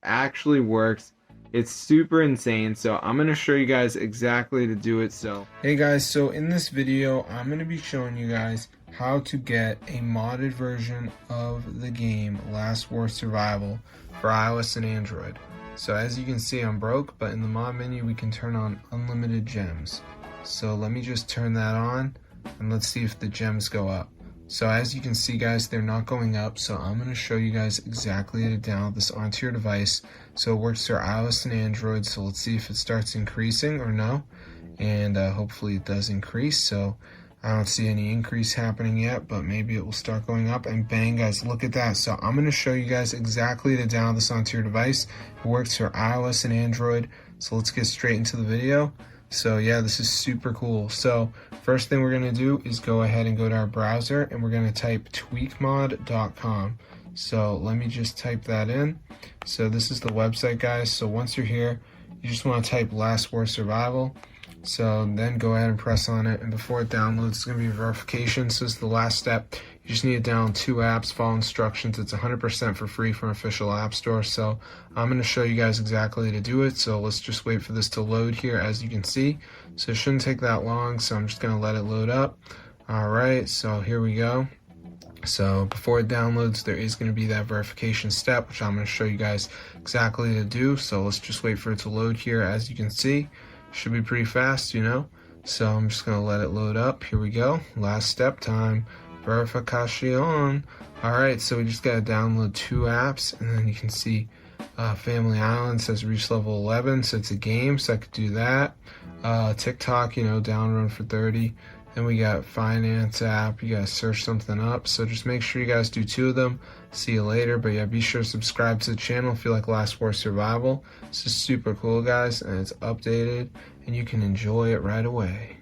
actually works. It's super insane, so I'm going to show you guys exactly to do it. So hey guys, so in this video I'm going to be showing you guys how to get a modded version of the game Last War Survival for iOS and Android. So as you can see, I'm broke, but in the mod menu we can turn on unlimited gems. So let me just turn that on and let's see if the gems go up. So as you can see guys, they're not going up, so I'm going to show you guys exactly how to download this onto your device. So it works for iOS and Android, so let's see if it starts increasing or no, and hopefully it does increase. So I don't see any increase happening yet, but maybe it will start going up, and bang guys, look at that. So I'm going to show you guys exactly how to download this onto your device. It works for iOS and Android, so let's get straight into the video. So yeah, this is super cool. So first thing we're going to do is go ahead and go to our browser, and we're going to type tweakmod.com. So let me just type that in. So this is the website guys. So once you're here, you just want to type Last War Survival. So then go ahead and press on it, and before it downloads, it's going to be verification. So this is the last step. You just need to download 2 apps, follow instructions. It's 100% for free from official app store. So I'm going to show you guys exactly how to do it. So let's just wait for this to load here, as you can see. So it shouldn't take that long, so I'm just going to let it load up. Alright, so here we go. So before it downloads, there is going to be that verification step, which I'm going to show you guys exactly how to do. So let's just wait for it to load here. As you can see, should be pretty fast, you know. So I'm just going to let it load up. Here we go. Last step time. Verification. Alright, so we just got to download 2 apps, and then you can see Family Island says reach level 11, so it's a game, so I could do that. TikTok, you know, down run for 30. Then we got finance app, you guys search something up, so just make sure you guys do 2 of them. See you later, but yeah, be sure to subscribe to the channel if you like Last War Survival. This is super cool guys, and it's updated, and you can enjoy it right away.